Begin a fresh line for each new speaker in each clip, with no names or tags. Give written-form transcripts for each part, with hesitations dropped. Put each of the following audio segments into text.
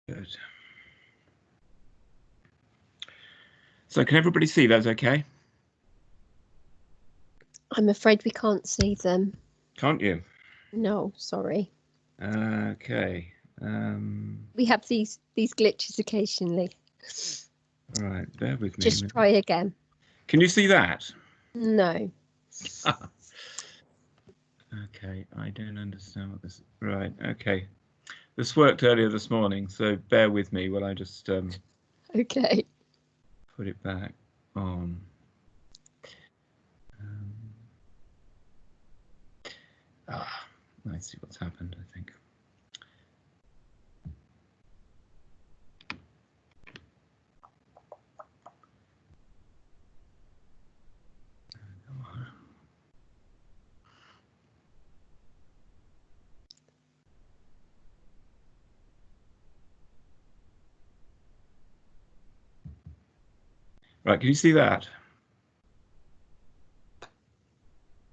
Good. So can everybody see those okay?
I'm afraid we can't see them.
Can't you?
No, sorry.
Okay.
We have these glitches occasionally.
All right, bear with me.
Just try again.
Can you see that?
No.
Okay, I don't understand what this. Right, okay. This worked earlier this morning, so bear with me while I just
Okay.
put it back on. I see what's happened, I think. Right, can you see that?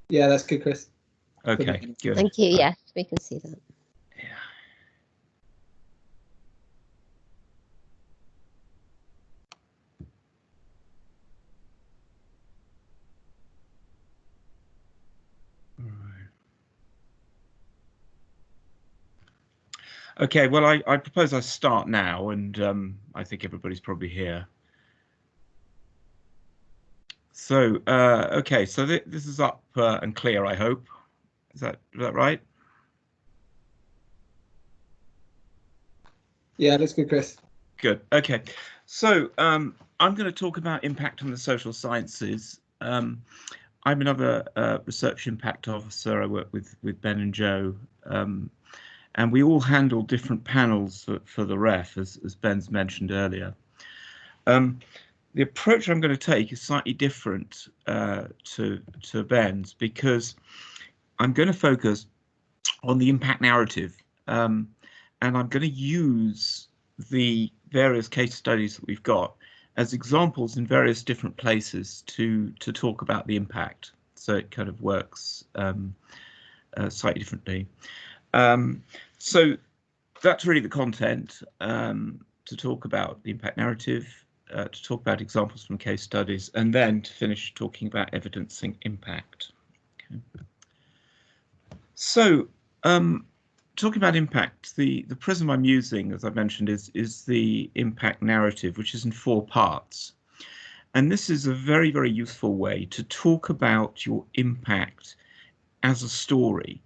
Yeah, that's good, Chris.
Okay, good.
Thank you. Yes, we can see that.
Yeah. Okay, well, I propose I start now, and I think everybody's probably here. So, okay, so this is up and clear, I hope. Is that right?
Yeah, that's good, Chris.
Good. Okay, so I'm going to talk about impact on the social sciences. I'm another research impact officer. I work with Ben and Joe, and we all handle different panels for the REF, as Ben's mentioned earlier. The approach I'm going to take is slightly different to Ben's, because I'm going to focus on the impact narrative, and I'm going to use the various case studies that we've got as examples in various different places to talk about the impact. So it kind of works slightly differently. So that's really the content, to talk about the impact narrative, to talk about examples from case studies, and then to finish talking about evidencing impact. Okay. So talking about impact, the prism I'm using, as I mentioned, is the impact narrative, which is in 4 parts. And this is a very, very useful way to talk about your impact as a story,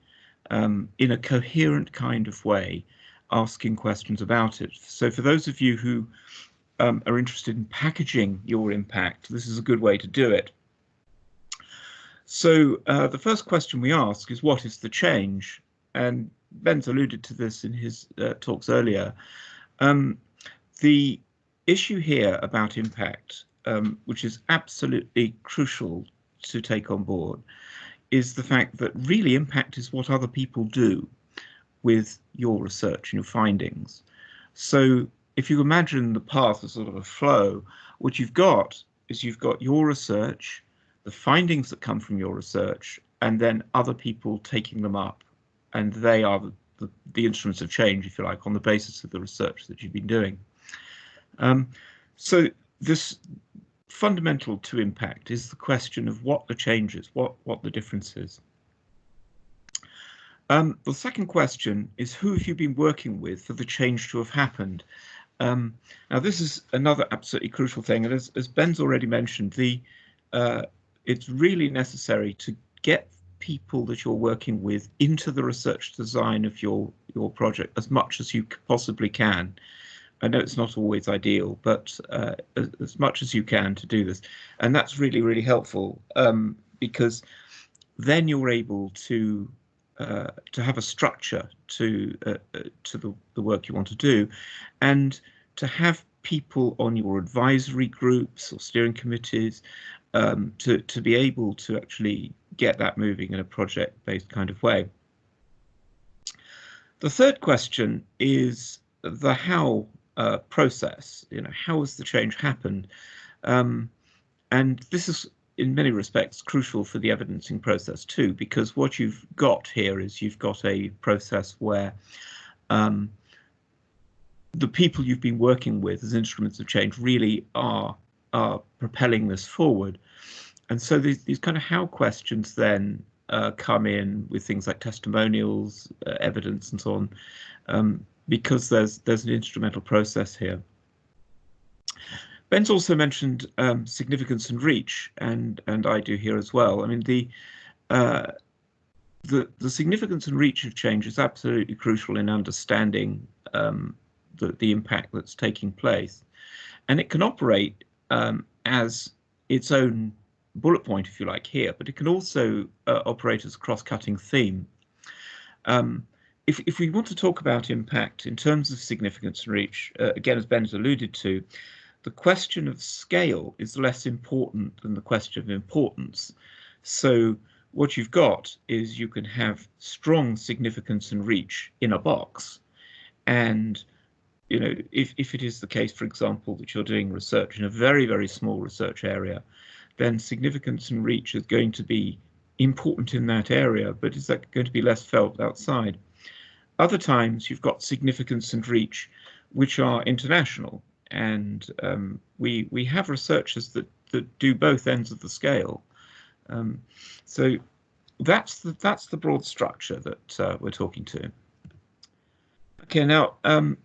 in a coherent kind of way, asking questions about it. So for those of you who are interested in packaging your impact, this is a good way to do it. So the first question we ask is, what is the change? And Ben's alluded to this in his talks earlier. The issue here about impact, which is absolutely crucial to take on board, is the fact that really impact is what other people do with your research and your findings. So if you imagine the path as sort of a flow, what you've got is you've got your research, the findings that come from your research, and then other people taking them up, and they are the instruments of change, if you like, on the basis of the research that you've been doing. So this fundamental to impact is the question of what the change is, what the difference is. The second question is, who have you been working with for the change to have happened? Now, this is another absolutely crucial thing, and as Ben's already mentioned, it's really necessary to get people that you're working with into the research design of your project as much as you possibly can. I know it's not always ideal, but as much as you can to do this, and that's really, really helpful, because then you're able to have a structure to the work you want to do, and to have people on your advisory groups or steering committees to be able to actually get that moving in a project-based kind of way. The third question is the how process. How has the change happened? And this is, in many respects, crucial for the evidencing process too, because what you've got here is you've got a process where the people you've been working with as instruments of change really are propelling this forward. And so these kind of how questions then come in with things like testimonials, evidence, and so on, because there's an instrumental process here. Ben's also mentioned significance and reach, and I do here as well. I mean, the significance and reach of change is absolutely crucial in understanding the impact that's taking place, and it can operate as its own bullet point, if you like, here, but it can also operate as a cross-cutting theme. If we want to talk about impact in terms of significance and reach, again, as Ben has alluded to, the question of scale is less important than the question of importance. So what you've got is you can have strong significance and reach in a box, and if it is the case, for example, that you're doing research in a very, very small research area, then significance and reach is going to be important in that area, but is that going to be less felt outside? Other times you've got significance and reach which are international, and we have researchers that do both ends of the scale. So that's the broad structure that we're talking to. Okay, now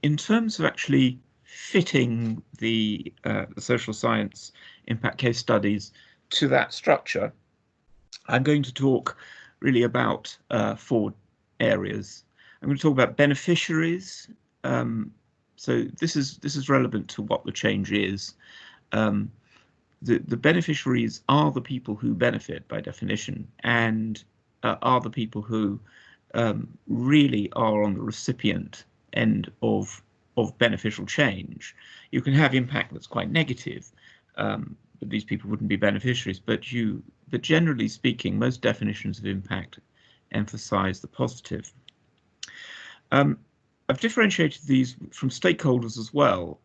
in terms of actually fitting the social science impact case studies to that structure, I'm going to talk really about 4 areas. I'm going to talk about beneficiaries. So this is relevant to what the change is. The beneficiaries are the people who benefit by definition, and are the people who really are on the recipient end of beneficial change. You can have impact that's quite negative, but these people wouldn't be beneficiaries. But generally speaking, most definitions of impact emphasize the positive. I've differentiated these from stakeholders as well,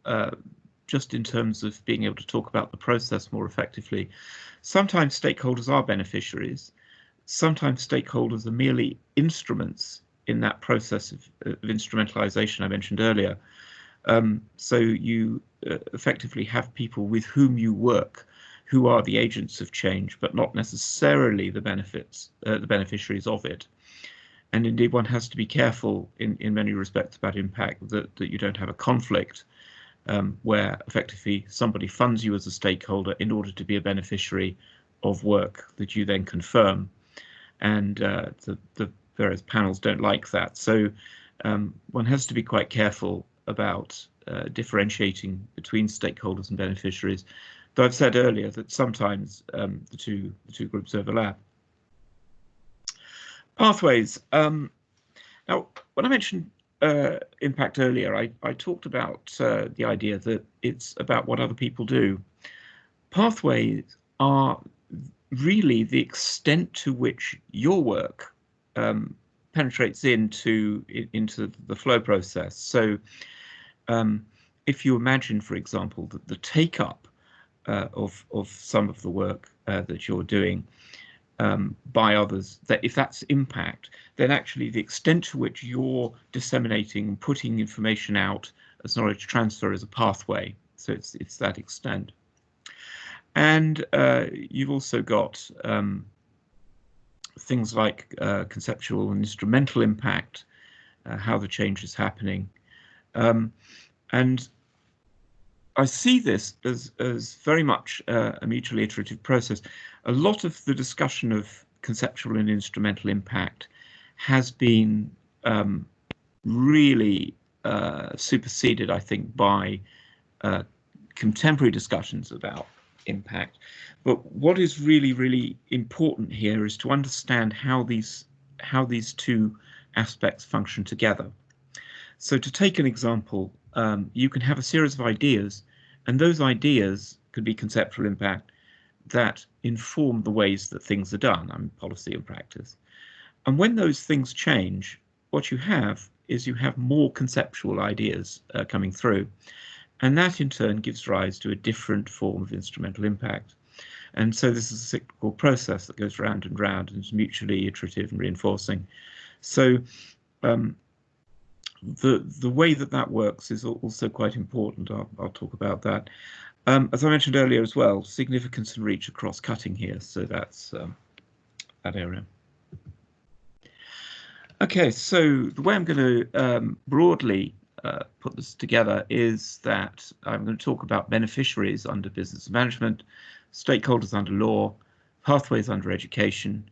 just in terms of being able to talk about the process more effectively. Sometimes stakeholders are beneficiaries. Sometimes stakeholders are merely instruments in that process of instrumentalization I mentioned earlier. So you effectively have people with whom you work who are the agents of change, but not necessarily the beneficiaries of it. And indeed, one has to be careful in many respects about impact that you don't have a conflict where effectively somebody funds you as a stakeholder in order to be a beneficiary of work that you then confirm. And the various panels don't like that. So one has to be quite careful about differentiating between stakeholders and beneficiaries. Though I've said earlier that sometimes the two groups overlap. Pathways. Now, when I mentioned impact earlier, I talked about the idea that it's about what other people do. Pathways are really the extent to which your work penetrates into the flow process. So if you imagine, for example, that the take-up of some of the work that you're doing by others, that if that's impact, then actually the extent to which you're disseminating and putting information out as knowledge transfer is a pathway. So it's that extent. And you've also got things like conceptual and instrumental impact, how the change is happening. And I see this as very much a mutually iterative process. A lot of the discussion of conceptual and instrumental impact has been really superseded, I think, by contemporary discussions about impact. But what is really, really important here is to understand how these two aspects function together. So to take an example, you can have a series of ideas, and those ideas could be conceptual impact that inform the ways that things are done, I mean, policy and practice. And when those things change, what you have is you have more conceptual ideas coming through, and that in turn gives rise to a different form of instrumental impact. And so this is a cyclical process that goes round and round and is mutually iterative and reinforcing. So the way that works is also quite important. I'll talk about that. As I mentioned earlier as well, significance and reach are cross-cutting here, so that's that area. Okay, so the way I'm going to broadly put this together is that I'm going to talk about beneficiaries under business management, stakeholders under law, pathways under education,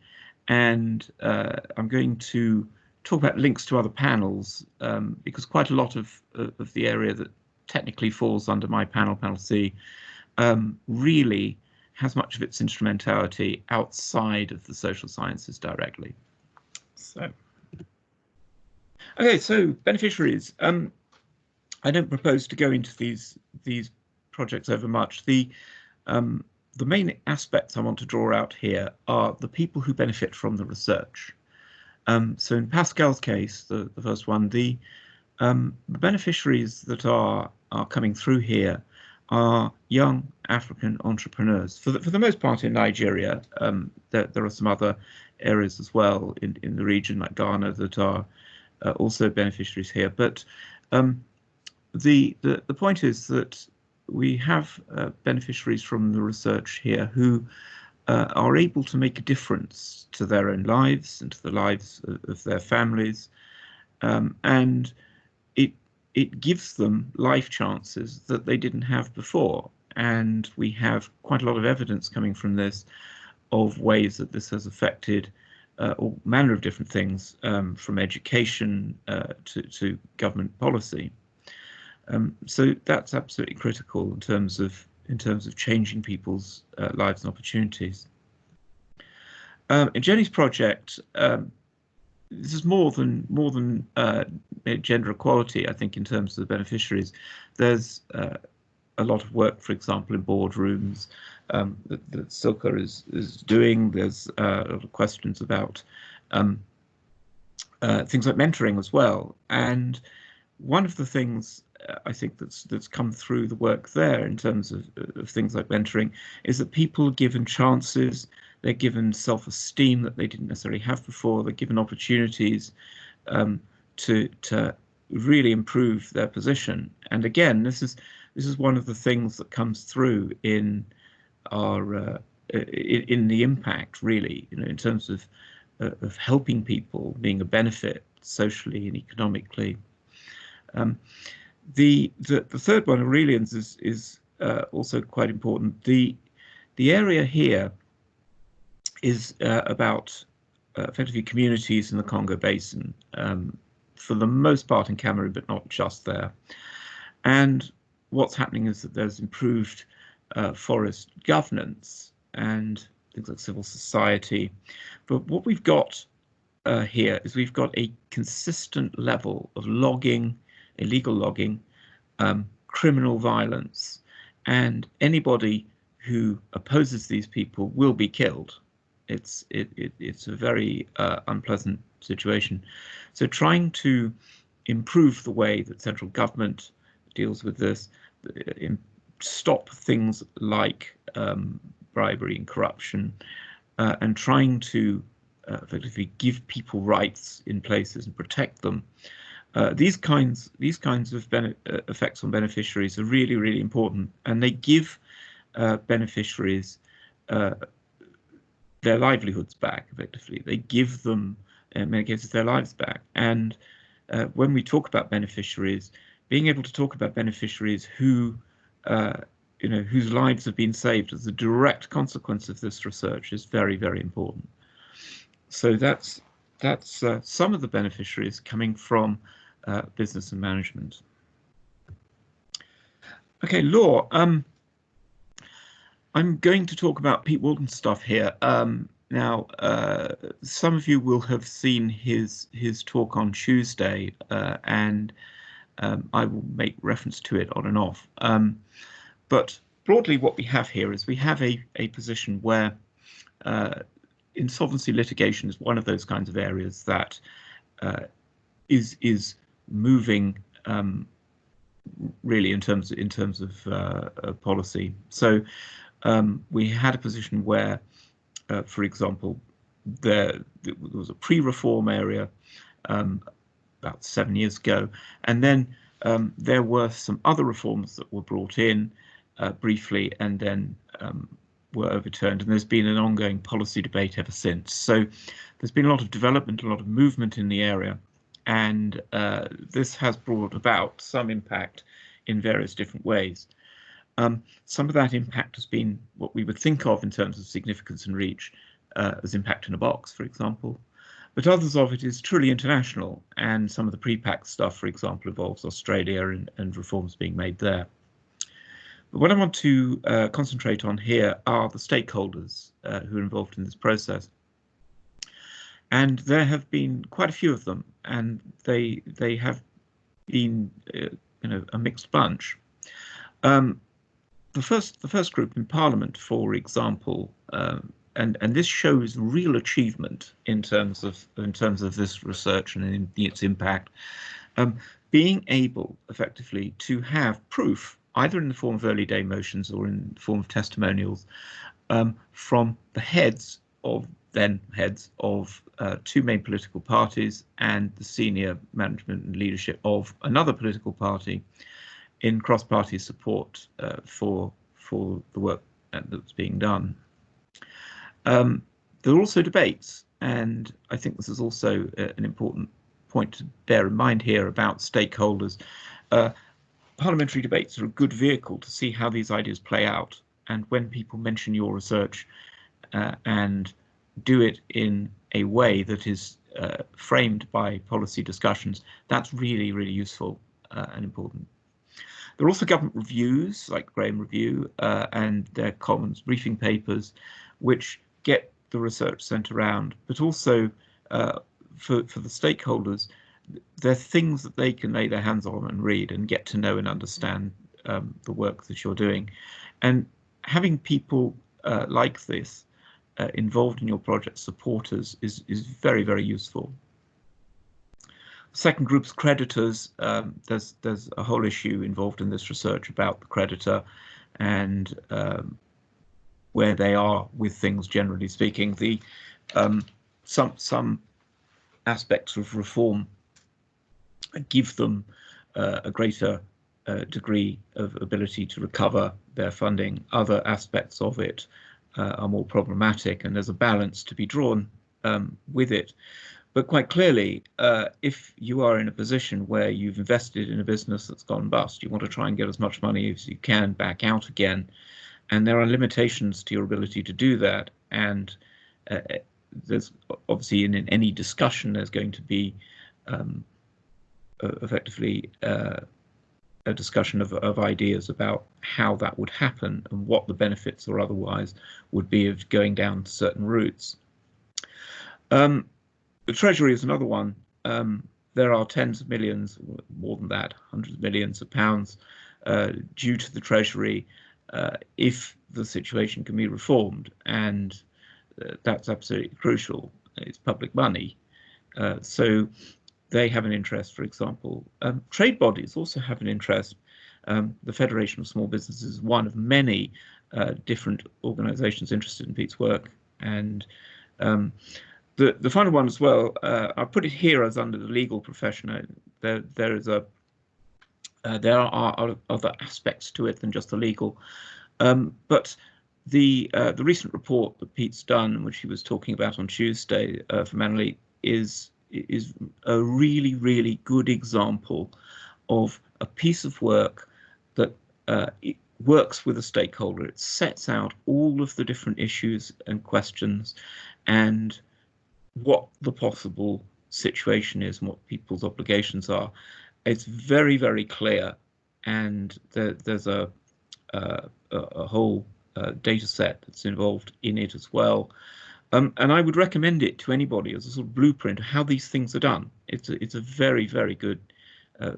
and I'm going to talk about links to other panels because quite a lot of the area that technically falls under my panel, Panel C, really has much of its instrumentality outside of the social sciences directly. So, okay, so beneficiaries. I don't propose to go into these projects over much. The main aspects I want to draw out here are the people who benefit from the research. So in Pascal's case, the first one, the beneficiaries that are coming through here are young African entrepreneurs. For the most part in Nigeria, there are some other areas as well in the region like Ghana that are also beneficiaries here. But the point is that we have beneficiaries from the research here who are able to make a difference to their own lives and to the lives of their families, and it gives them life chances that they didn't have before. And we have quite a lot of evidence coming from this of ways that this has affected all manner of different things, from education to government policy. So that's absolutely critical in terms of changing people's lives and opportunities. In Jenny's project, this is more than gender equality, I think, in terms of the beneficiaries. There's a lot of work, for example, in boardrooms that Silka is doing. There's a lot of questions about things like mentoring as well. And one of the things I think that's come through the work there in terms of things like mentoring is that people are given chances. They're given self-esteem that they didn't necessarily have before. They're given opportunities to really improve their position. And again, this is one of the things that comes through in our in the impact, really, in terms of helping people, being a benefit socially and economically. The third one, Aurelian's, is also quite important. The area here is about effectively communities in the Congo Basin, for the most part in Cameroon, but not just there. And what's happening is that there's improved forest governance and things like civil society. But what we've got here is we've got a consistent level of logging, illegal logging, criminal violence, and anybody who opposes these people will be killed. It's a very unpleasant situation. So trying to improve the way that central government deals with this, stop things like bribery and corruption, and trying to effectively give people rights in places and protect them. These kinds of effects on beneficiaries are really, really important, and they give beneficiaries their livelihoods back. Effectively, they give them, in many cases, their lives back. And when we talk about beneficiaries, being able to talk about beneficiaries who, whose lives have been saved as a direct consequence of this research is very, very important. So that's some of the beneficiaries coming from business and management. Okay, law. I'm going to talk about Pete Walton's stuff here. Now, some of you will have seen his talk on Tuesday, and I will make reference to it on and off. But broadly, what we have here is we have a position where insolvency litigation is one of those kinds of areas that is moving really in terms of policy. So we had a position where, for example, there was a pre-reform area, about 7 years ago. And then there were some other reforms that were brought in briefly and then were overturned. And there's been an ongoing policy debate ever since. So there's been a lot of development, a lot of movement in the area. And this has brought about some impact in various different ways. Some of that impact has been what we would think of in terms of significance and reach as impact in a box, for example. But others of it is truly international, and some of the pre-pack stuff, for example, involves Australia and reforms being made there. But what I want to concentrate on here are the stakeholders who are involved in this process. And there have been quite a few of them, and they have been a mixed bunch. The first group in Parliament, for example, and this shows real achievement in terms of this research and in its impact, being able effectively to have proof, either in the form of early day motions or in the form of testimonials, from the heads of two main political parties and the senior management and leadership of another political party, in cross-party support for the work that's being done. There are also debates, and I think this is also an important point to bear in mind here about stakeholders. Parliamentary debates are a good vehicle to see how these ideas play out, and when people mention your research and do it in a way that is framed by policy discussions, that's really, really useful and important. There are also government reviews, like Graham Review, and their Commons briefing papers, which get the research sent around, but also for the stakeholders, they're things that they can lay their hands on and read and get to know and understand the work that you're doing. And having people like this involved in your project, supporters, is very, very useful. Second group's creditors, there's a whole issue involved in this research about the creditor and where they are with things, generally speaking. Some aspects of reform give them a greater degree of ability to recover their funding. Other aspects of it are more problematic, and there's a balance to be drawn with it. But quite clearly, if you are in a position where you've invested in a business that's gone bust, you want to try and get as much money as you can back out again, and there are limitations to your ability to do that. And there's obviously in any discussion, there's going to be effectively a discussion of ideas about how that would happen and what the benefits or otherwise would be of going down certain routes. The Treasury is another one. There are tens of millions, more than that, hundreds of millions of pounds due to the Treasury if the situation can be reformed, and that's absolutely crucial. It's public money. So they have an interest, for example. Trade bodies also have an interest. The Federation of Small Businesses is one of many different organisations interested in Pete's work, and the final one as well, I put it here as under the legal profession. There are other aspects to it than just the legal, but the recent report that Pete's done, which he was talking about on Tuesday for Manley, is a really, really good example of a piece of work that it works with a stakeholder. It sets out all of the different issues and questions and what the possible situation is and what people's obligations are. It's very, very clear, and there's a whole data set that's involved in it as well. And I would recommend it to anybody as a sort of blueprint of how these things are done. It's a very, very good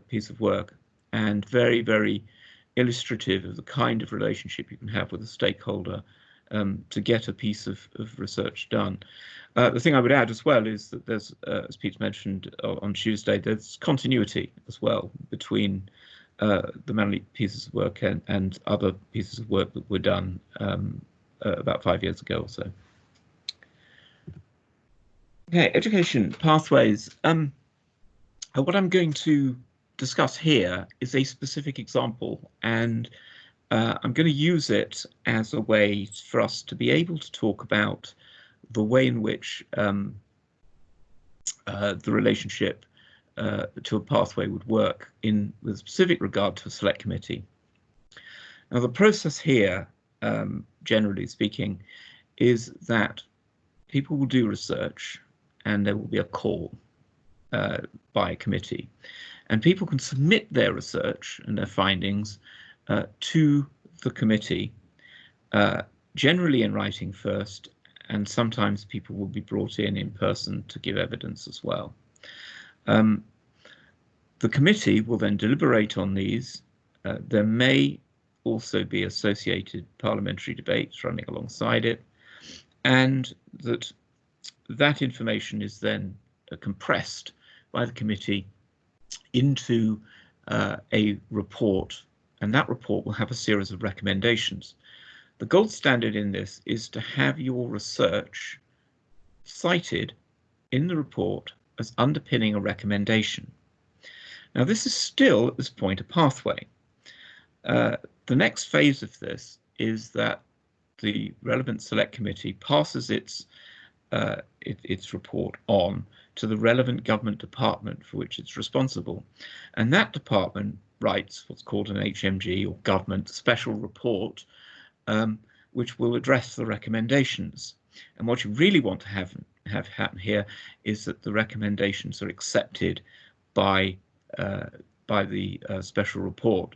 piece of work, and very, very illustrative of the kind of relationship you can have with a stakeholder to get a piece of research done. The thing I would add as well is that there's, as Pete mentioned on Tuesday, there's continuity as well between the Manley pieces of work and other pieces of work that were done about 5 years ago or so. Okay, education pathways. I What I'm going to discuss here is a specific example, and I'm going to use it as a way for us to be able to talk about the way in which the relationship to a pathway would work with specific regard to a select committee. Now, the process here, generally speaking, is that people will do research and there will be a call by a committee, and people can submit their research and their findings to the committee, generally in writing first, and sometimes people will be brought in person to give evidence as well. The committee will then deliberate on these. There may also be associated parliamentary debates running alongside it, and that information is then compressed by the committee into a report, and that report will have a series of recommendations. The gold standard in this is to have your research cited in the report as underpinning a recommendation. Now, this is still at this point a pathway. The next phase of this is that the relevant select committee passes its report on to the relevant government department for which it's responsible, and that department writes what's called an HMG, or government special report, which will address the recommendations. And what you really want to have happen here is that the recommendations are accepted by the special report,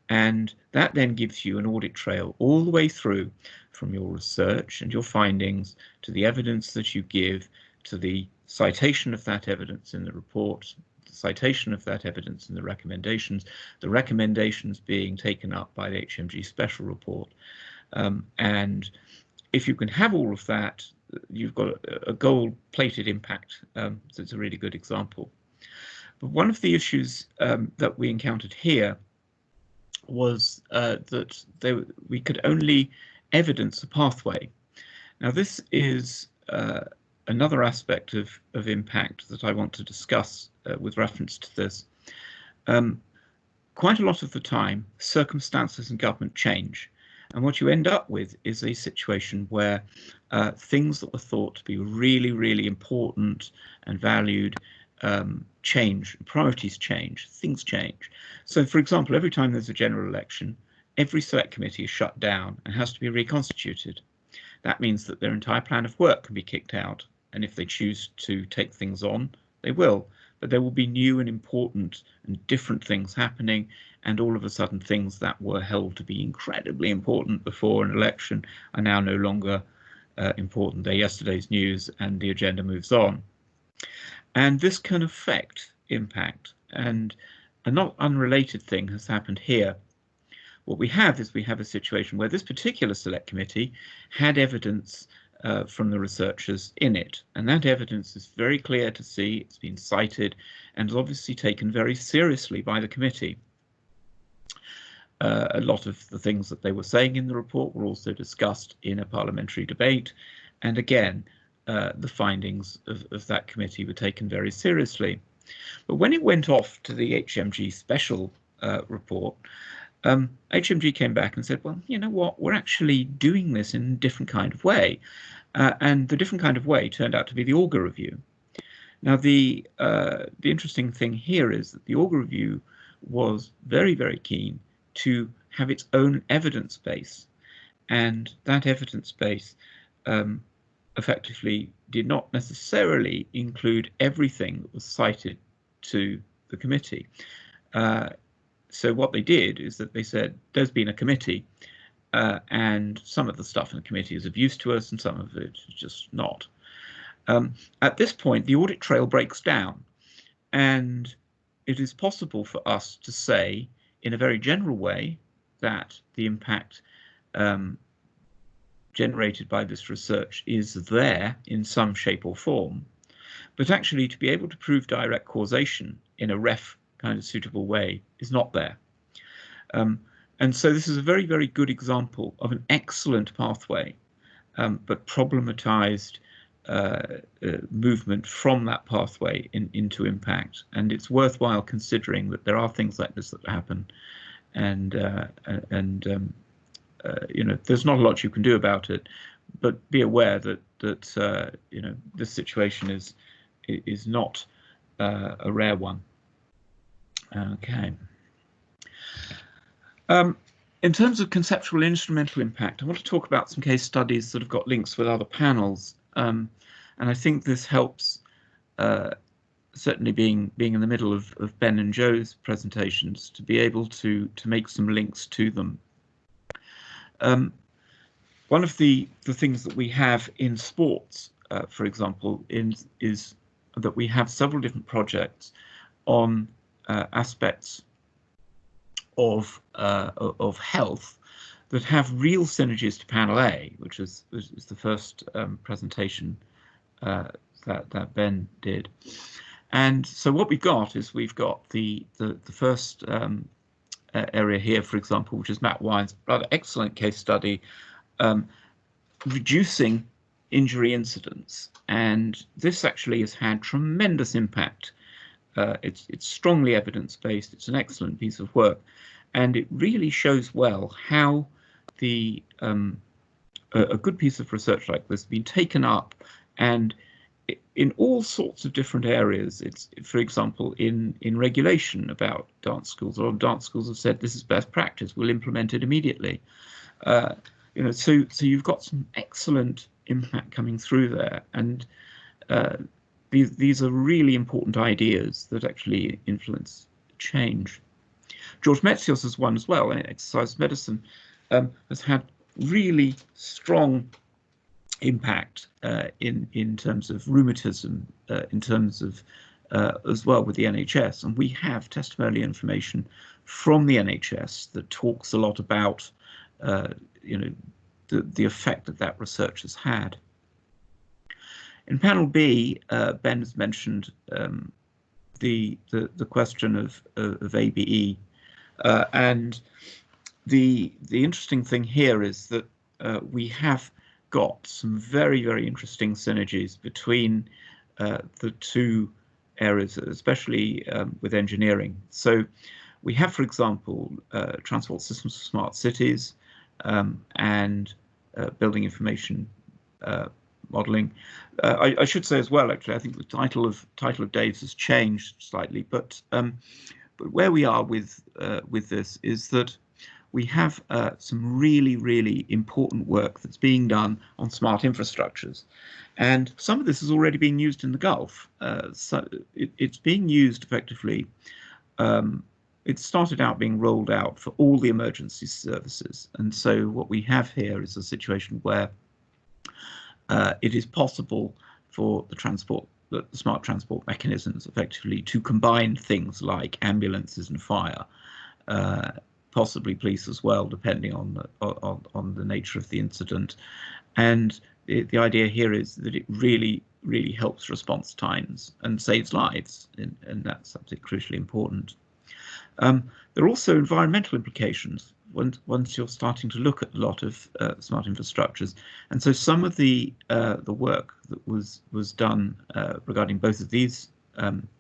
and that then gives you an audit trail all the way through, from your research and your findings to the evidence that you give, to the citation of that evidence in the report, the citation of that evidence in the recommendations being taken up by the HMG special report. And if you can have all of that, you've got a gold-plated impact. So it's a really good example. But one of the issues that we encountered here was that we could only evidence a pathway. Now, this is another aspect of impact that I want to discuss with reference to this. Quite a lot of the time, circumstances in government change, and what you end up with is a situation where things that were thought to be really, really important and valued change, priorities change, things change. So, for example, every time there's a general election, every select committee is shut down and has to be reconstituted. That means that their entire plan of work can be kicked out, and if they choose to take things on, they will. But there will be new and important and different things happening, and all of a sudden things that were held to be incredibly important before an election are now no longer important. They're yesterday's news, and the agenda moves on. And this can affect impact, and a not unrelated thing has happened here. What we have is a situation where this particular select committee had evidence from the researchers in it, and that evidence is very clear to see. It's been cited and is obviously taken very seriously by the committee. A lot of the things that they were saying in the report were also discussed in a parliamentary debate, and again, the findings of that committee were taken very seriously. But when it went off to the HMG special report, HMG came back and said, well, you know what, we're actually doing this in a different kind of way. And the different kind of way turned out to be the Auger Review. Now, the interesting thing here is that the Auger Review was very, very keen to have its own evidence base. And that evidence base effectively did not necessarily include everything that was cited to the committee. So what they did is that they said, there's been a committee, and some of the stuff in the committee is of use to us and some of it is just not. At this point, the audit trail breaks down, and it is possible for us to say in a very general way that the impact generated by this research is there in some shape or form, but actually to be able to prove direct causation in a ref kind of suitable way is not there. And so this is a very, very good example of an excellent pathway, but problematized movement from that pathway into impact, and it's worthwhile considering that there are things like this that happen, and there's not a lot you can do about it, but be aware that this situation is not a rare one. Okay. In terms of conceptual and instrumental impact, I want to talk about some case studies that have got links with other panels, and I think this helps, certainly being in the middle of Ben and Joe's presentations, to be able to make some links to them. One of the things that we have in sports, for example, is that we have several different projects on aspects of health that have real synergies to panel A, which is the first presentation that Ben did. And so what we've got is we've got the first area here, for example, which is Matt Wine's rather excellent case study, reducing injury incidents, and this actually has had tremendous impact. It's strongly evidence-based. It's an excellent piece of work, and it really shows well how a good piece of research like this has been taken up, and in all sorts of different areas. It's, for example, in regulation about dance schools. A lot of dance schools have said this is best practice. We'll implement it immediately. So you've got some excellent impact coming through there, and these are really important ideas that actually influence change. George Metzios is one as well, and exercise medicine has had really strong impact in terms of rheumatism, in terms of as well with the NHS, and we have testimonial information from the NHS that talks a lot about the effect that research has had. In panel B, Ben has mentioned the question of ABE, and the interesting thing here is that we have got some very, very interesting synergies between the two areas, especially with engineering. So we have, for example, transport systems for smart cities, and building information modeling. I should say as well, actually, I think the title of Dave's has changed slightly, but where we are with this is that we have some really, really important work that's being done on smart infrastructures, and some of this is already being used in the Gulf. So it's being used effectively. It started out being rolled out for all the emergency services, and so what we have here is a situation where it is possible for the smart transport mechanisms effectively to combine things like ambulances and fire, possibly police as well, depending on the nature of the incident. And the idea here is that it really, really helps response times and saves lives, and that's something crucially important. There are also environmental implications once you're starting to look at a lot of smart infrastructures, and so some of the work that was done regarding both of these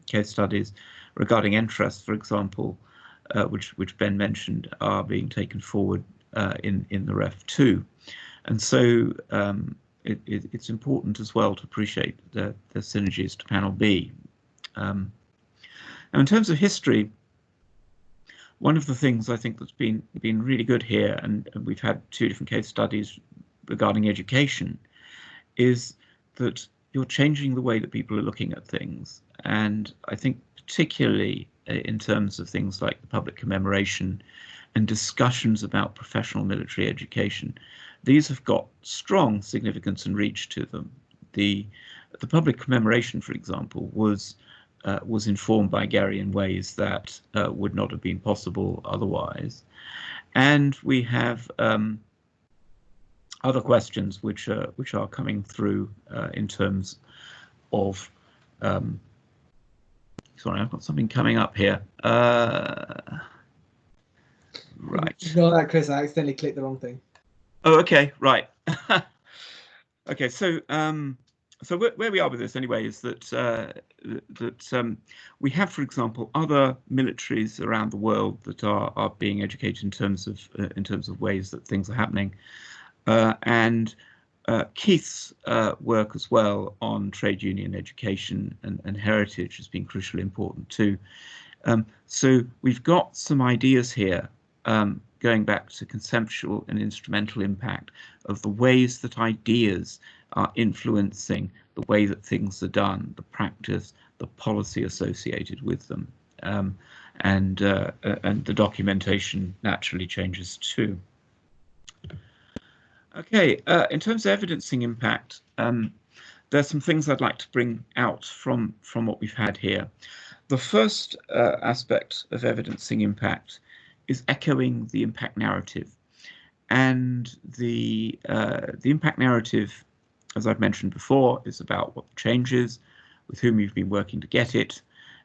case studies, regarding NTRES, for example, which Ben mentioned, are being taken forward in the REF 2, and so it's important as well to appreciate the synergies to panel B. Now, in terms of history, one of the things I think that's been really good here, and we've had two different case studies regarding education, is that you're changing the way that people are looking at things. And I think particularly in terms of things like the public commemoration and discussions about professional military education, these have got strong significance and reach to them. The public commemoration, for example, was informed by Gary in ways that would not have been possible otherwise. And we have other questions which are coming through in terms of sorry, I've got something coming up here. Right.
Ignore that, Chris. I accidentally clicked the wrong thing.
Oh, okay, right. Okay, so So where we are with this anyway is that we have, for example, other militaries around the world that are being educated in terms of ways that things are happening, and Keith's work as well on trade union education and heritage has been crucially important too. So we've got some ideas here, going back to conceptual and instrumental impact of the ways that ideas are influencing the way that things are done, the practice, the policy associated with them, and the documentation naturally changes too. Okay, in terms of evidencing impact, there's some things I'd like to bring out from what we've had here. The first aspect of evidencing impact is echoing the impact narrative, and the impact narrative, as I've mentioned before, is about what the change is, with whom you've been working to get it,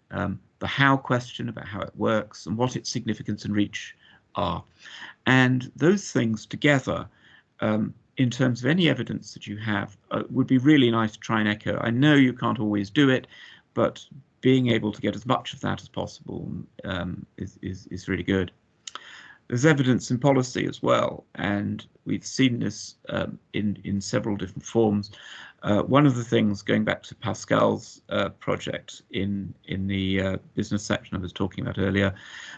the how question about how it works, and what its significance and reach are. And those things together, in terms of any evidence that you have, would be really nice to try and echo. I know you can't always do it, but being able to get as much of that as possible is really good. There's evidence in policy as well, and we've seen this in several different forms. One of the things, going back to Pascal's project in the business section I was talking about earlier,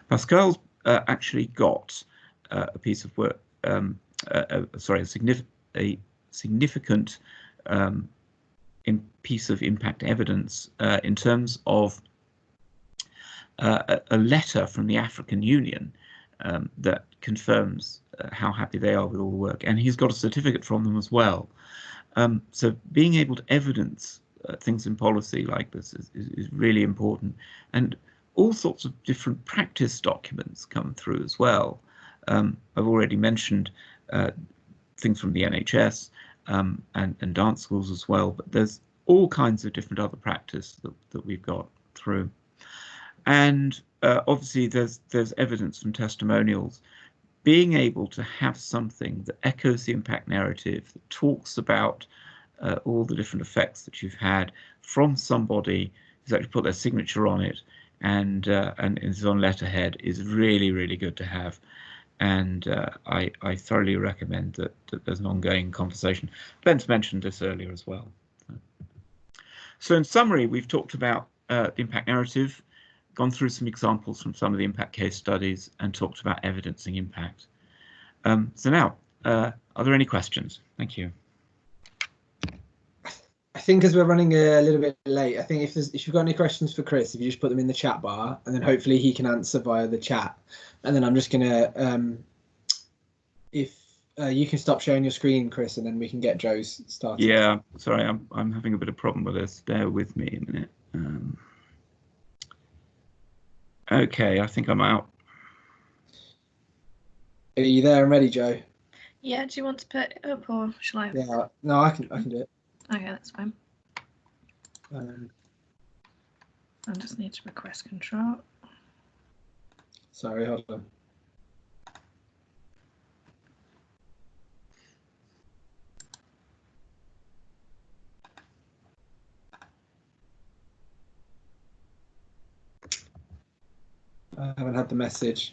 Pascal's actually got a piece of work, sorry, a significant piece of impact evidence in terms of a letter from the African Union that confirms how happy they are with all the work, and he's got a certificate from them as well. So being able to evidence things in policy like this is really important, and all sorts of different practice documents come through as well. I've already mentioned things from the NHS and dance schools as well, but there's all kinds of different other practice that we've got through. And obviously there's evidence from testimonials. Being able to have something that echoes the impact narrative, that talks about all the different effects that you've had from somebody who's actually put their signature on it and is on letterhead, is really, really good to have. And I thoroughly recommend that there's an ongoing conversation. Ben's mentioned this earlier as well. So in summary, we've talked about the impact narrative, gone through some examples from some of the impact case studies, and talked about evidencing impact. So now, are there any questions? Thank you.
I think as we're running a little bit late, I think if you've got any questions for Chris, if you just put them in the chat bar, and then hopefully he can answer via the chat. And then I'm just gonna, if you can stop sharing your screen, Chris, and then we can get Joe's started.
Yeah, sorry, I'm having a bit of problem with this. Bear with me a minute. Okay, I think I'm out.
Are you there and ready, Joe?
Yeah, do you want to put it up or shall I?
Yeah, no, I can do it.
Okay, that's fine. I just need to request control.
Sorry, hold on. I haven't had the message.